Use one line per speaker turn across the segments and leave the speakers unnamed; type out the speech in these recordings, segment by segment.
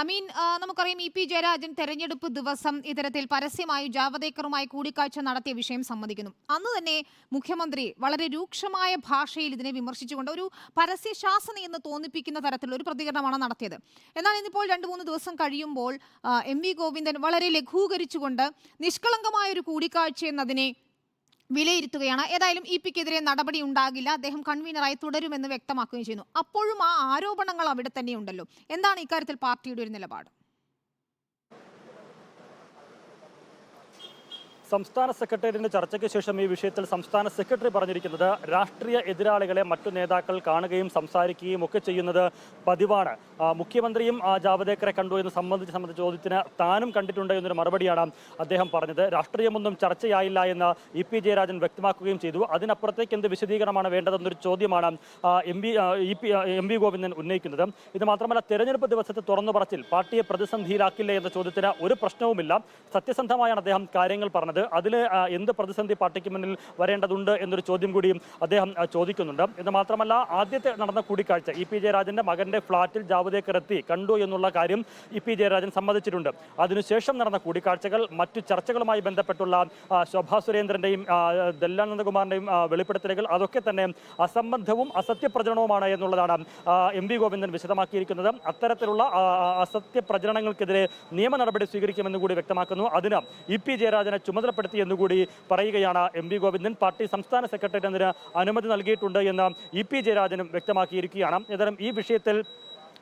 അമീൻ, നമുക്കറിയാം പി ജയരാജൻ തെരഞ്ഞെടുപ്പ് ദിവസം ഇത്തരത്തിൽ പരസ്യമായി ജാവദേക്കറുമായി കൂടിക്കാഴ്ച നടത്തിയ വിഷയം സമ്മതിക്കുന്നു. അന്ന് തന്നെ മുഖ്യമന്ത്രി വളരെ രൂക്ഷമായ ഭാഷയിൽ ഇതിനെ വിമർശിച്ചുകൊണ്ട് ഒരു പരസ്യ ശാസന എന്ന് തോന്നിപ്പിക്കുന്ന തരത്തിലുള്ള ഒരു പ്രതികരണമാണ് നടത്തിയത്. എന്നാൽ ഇന്നിപ്പോൾ 2-3 ദിവസം കഴിയുമ്പോൾ വി ഗോവിന്ദൻ വളരെ ലഘൂകരിച്ചുകൊണ്ട് നിഷ്കളങ്കമായ ഒരു കൂടിക്കാഴ്ച എന്നതിനെ വിലയിരുത്തുകയാണ്. ഏതായാലും പിക്കെതിരെ നടപടി ഉണ്ടാകില്ല, അദ്ദേഹം കൺവീനറായി തുടരുമെന്ന് വ്യക്തമാക്കുകയും ചെയ്യുന്നു. അപ്പോഴും ആ ആരോപണങ്ങൾ അവിടെ തന്നെയുണ്ടല്ലോ. എന്താണ് ഇക്കാര്യത്തിൽ പാർട്ടിയുടെ ഒരു നിലപാട്?
സംസ്ഥാന സെക്രട്ടേറിയറ്റിന്റെ ചർച്ചയ്ക്ക് ശേഷം ഈ വിഷയത്തിൽ സംസ്ഥാന സെക്രട്ടറി പറഞ്ഞിരിക്കുന്നത് രാഷ്ട്രീയ എതിരാളികളെ മറ്റു നേതാക്കൾ കാണുകയും സംസാരിക്കുകയും ഒക്കെ ചെയ്യുന്നത് പതിവാണ്. മുഖ്യമന്ത്രിയും ജാവദേക്കറെ കണ്ടു എന്ന് സംബന്ധിച്ച ചോദ്യത്തിന് താനും കണ്ടിട്ടുണ്ട് എന്നൊരു മറുപടിയാണ് അദ്ദേഹം പറഞ്ഞത്. രാഷ്ട്രീയമൊന്നും ചർച്ചയായില്ല എന്ന് പി ജയരാജൻ വ്യക്തമാക്കുകയും ചെയ്തു. അതിനപ്പുറത്തേക്ക് എന്ത് വിശദീകരണമാണ് വേണ്ടതെന്നൊരു ചോദ്യമാണ് എം വി ഗോവിന്ദൻ ഉന്നയിക്കുന്നത്. ഇത് മാത്രമല്ല, തെരഞ്ഞെടുപ്പ് ദിവസത്തെ തുറന്നു പറച്ചിൽ പാർട്ടിയെ പ്രതിസന്ധിയിലാക്കില്ലേ എന്ന ചോദ്യത്തിന് ഒരു പ്രശ്നവുമില്ല. സത്യസന്ധമായാണ് അദ്ദേഹം കാര്യങ്ങൾ പറഞ്ഞത്. അതിൽ എന്ത് പ്രതിസന്ധി പാർട്ടിക്ക് മുന്നിൽ വരേണ്ടതുണ്ട് എന്നൊരു ചോദ്യം കൂടിയും അദ്ദേഹം ചോദിക്കുന്നുണ്ട്. ഇത് മാത്രമല്ല, ആദ്യത്തെ നടന്ന കൂടിക്കാഴ്ച പി ജയരാജന്റെ മകന്റെ ഫ്ളാറ്റിൽ ജാവദേക്കർ എത്തി കണ്ടു എന്നുള്ള കാര്യം പി ജയരാജൻ സമ്മതിച്ചിട്ടുണ്ട്. അതിനുശേഷം നടന്ന കൂടിക്കാഴ്ചകൾ മറ്റു ചർച്ചകളുമായി ബന്ധപ്പെട്ടുള്ള ശോഭാ സുരേന്ദ്രന്റെയും ദല്ലാനന്ദകുമാറിന്റെയും വെളിപ്പെടുത്തലുകൾ അതൊക്കെ തന്നെ അസംബന്ധവും അസത്യപ്രചരണവുമാണ് എന്നുള്ളതാണ് എം വി ഗോവിന്ദൻ വിശദമാക്കിയിരിക്കുന്നത്. അത്തരത്തിലുള്ള അസത്യപ്രചരണങ്ങൾക്കെതിരെ നിയമ നടപടി സ്വീകരിക്കുമെന്ന് കൂടി വ്യക്തമാക്കുന്നു. അതിന് പി ജയരാജനെ ചുമതലപ്പെടുത്തി എന്നുകൂടി പറയുകയാണ് എം വി ഗോവിന്ദൻ. പാർട്ടി സംസ്ഥാന സെക്രട്ടേറിയറ്റ് അതിന് അനുമതി നൽകിയിട്ടുണ്ട് എന്ന് പി ജയരാജനും വ്യക്തമാക്കിയിരിക്കുകയാണ്. ഏതായാലും ഈ വിഷയത്തിൽ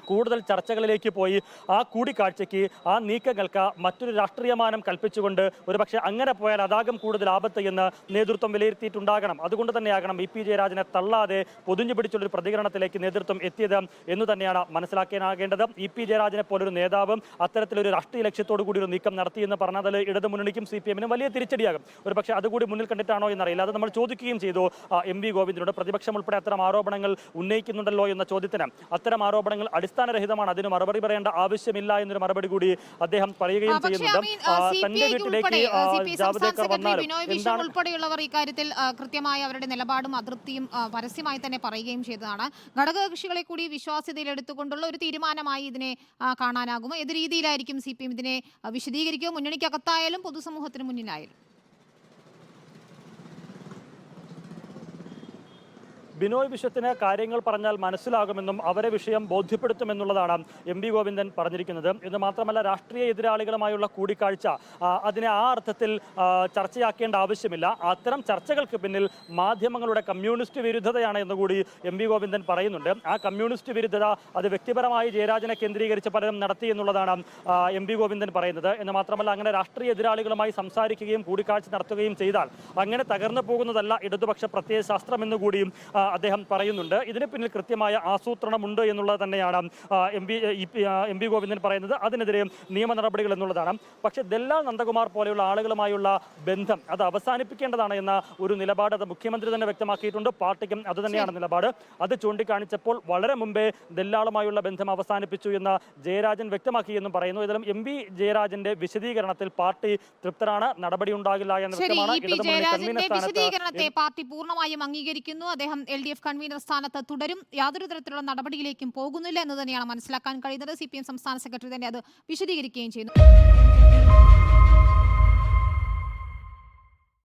കൂടുതൽ ചർച്ചകളിലേക്ക് പോയി ആ കൂടിക്കാഴ്ചയ്ക്ക്, ആ നീക്കങ്ങൾക്ക് മറ്റൊരു രാഷ്ട്രീയമാനം കൽപ്പിച്ചുകൊണ്ട് ഒരുപക്ഷെ അങ്ങനെ പോയാൽ അതാകും കൂടുതൽ ആപത്ത് എന്ന് നേതൃത്വം വിലയിരുത്തിയിട്ടുണ്ടാകണം. അതുകൊണ്ട് തന്നെയാകണം പി ജയരാജനെ തള്ളാതെ പൊതിഞ്ഞു പിടിച്ചുള്ളൊരു പ്രതികരണത്തിലേക്ക് നേതൃത്വം എത്തിയത് എന്ന് തന്നെയാണ് മനസ്സിലാക്കാനാകേണ്ടത്. പി ജയരാജനെ പോലൊരു നേതാവും അത്തരത്തിലൊരു രാഷ്ട്രീയ ലക്ഷ്യത്തോടു കൂടി ഒരു നീക്കം നടത്തിയെന്ന് പറഞ്ഞാൽ അത് ഇടതുമുന്നണിക്കും CPM-നും വലിയ തിരിച്ചടിയാകും. ഒരുപക്ഷെ അതുകൂടി മുന്നിൽ കണ്ടിട്ടാണോ എന്നറിയില്ല. അത് നമ്മൾ ചോദിക്കുകയും ചെയ്തു എം വി ഗോവിന്ദനോട്. പ്രതിപക്ഷം ഉൾപ്പെടെ അത്തരം ആരോപണങ്ങൾ ഉന്നയിക്കുന്നുണ്ടല്ലോ എന്ന ചോദ്യത്തിന് അത്തരം ആരോപണങ്ങൾ അടിസ്ഥാനരഹിതമാണ്, അതിന് മറുപടി പറയേണ്ട ആവശ്യമില്ല എന്നൊരു മറുപടി കൂടി അദ്ദേഹം പറയുകയും ചെയ്യുന്നുണ്ട്. തന്റെ വീട്ടിലേക്ക് ജാവദേക്കർ വന്നാലും
ഉൾപ്പെടെയുള്ളവർ ഇക്കാര്യത്തിൽ കൃത്യമായി അവരുടെ നിലപാടും അതൃപ്തിയും പരസ്യമായി തന്നെ പറയുകയും ചെയ്തതാണ്. ഘടകകക്ഷികളെ കൂടി വിശ്വാസ്യതയിൽ എടുത്തുകൊണ്ടുള്ള ഒരു തീരുമാനമായി ഇതിനെ കാണാനാകുമോ? ഏത് രീതിയിലായിരിക്കും CPM ഇതിനെ വിശദീകരിക്കുക, മുന്നണിക്കകത്തായാലും പൊതുസമൂഹത്തിന് മുന്നിലായാലും?
ബിനോയ് വിശ്വത്തിന് കാര്യങ്ങൾ പറഞ്ഞാൽ മനസ്സിലാകുമെന്നും അവരെ വിഷയം ബോധ്യപ്പെടുത്തുമെന്നുള്ളതാണ് എം വി ഗോവിന്ദൻ പറഞ്ഞിരിക്കുന്നത്. ഇത് മാത്രമല്ല, രാഷ്ട്രീയ എതിരാളികളുമായുള്ള കൂടിക്കാഴ്ച അതിനെ ആ അർത്ഥത്തിൽ ചർച്ചയാക്കേണ്ട ആവശ്യമില്ല. അത്തരം ചർച്ചകൾക്ക് പിന്നിൽ മാധ്യമങ്ങളുടെ കമ്മ്യൂണിസ്റ്റ് വിരുദ്ധതയാണ് എന്നുകൂടി എം വി ഗോവിന്ദൻ പറയുന്നുണ്ട്. ആ കമ്മ്യൂണിസ്റ്റ് വിരുദ്ധത അത് വ്യക്തിപരമായി ജയരാജനെ കേന്ദ്രീകരിച്ച് പലരും നടത്തി എന്നുള്ളതാണ് എം വി ഗോവിന്ദൻ പറയുന്നത്. എന്ന് മാത്രമല്ല, അങ്ങനെ രാഷ്ട്രീയ എതിരാളികളുമായി സംസാരിക്കുകയും കൂടിക്കാഴ്ച നടത്തുകയും ചെയ്താൽ അങ്ങനെ തകർന്നു പോകുന്നതല്ല ഇടതുപക്ഷ പ്രത്യയശാസ്ത്രം എന്നുകൂടിയും അദ്ദേഹം പറയുന്നുണ്ട്. ഇതിന് പിന്നിൽ കൃത്യമായ ആസൂത്രണമുണ്ട് എന്നുള്ളത് തന്നെയാണ് എം വി ഗോവിന്ദൻ പറയുന്നത്. അതിനെതിരെ നിയമ നടപടികൾ എന്നുള്ളതാണ്. പക്ഷേ ദല്ലാൽ നന്ദകുമാർ പോലെയുള്ള ആളുകളുമായുള്ള ബന്ധം അത് അവസാനിപ്പിക്കേണ്ടതാണ് എന്ന ഒരു നിലപാട് അത് മുഖ്യമന്ത്രി തന്നെ വ്യക്തമാക്കിയിട്ടുണ്ട്. പാർട്ടിക്കും അത് തന്നെയാണ് നിലപാട്. അത് ചൂണ്ടിക്കാണിച്ചപ്പോൾ വളരെ മുമ്പേ ദല്ലാളുമായുള്ള ബന്ധം അവസാനിപ്പിച്ചു എന്ന് ജയരാജൻ വ്യക്തമാക്കിയെന്നും പറയുന്നു. ഇതിലും എം വി ജയരാജന്റെ വിശദീകരണത്തിൽ പാർട്ടി തൃപ്തരാണ്, നടപടി ഉണ്ടാകില്ല എന്ന് വ്യക്തമാണ്.
വിശദീകരണത്തെ പാർട്ടി പൂർണ്ണമായും അംഗീകരിക്കുന്നു. അദ്ദേഹം LDF കൺവീനർ സ്ഥാനത്ത് തുടരും, യാതൊരു തരത്തിലുള്ള നടപടിയിലേക്കും പോകുന്നില്ല എന്ന് തന്നെയാണ് മനസ്സിലാക്കാൻ കഴിയുന്നത്. CPM സംസ്ഥാന സെക്രട്ടറി തന്നെ അത് വിശദീകരിക്കുകയും ചെയ്യുന്നു.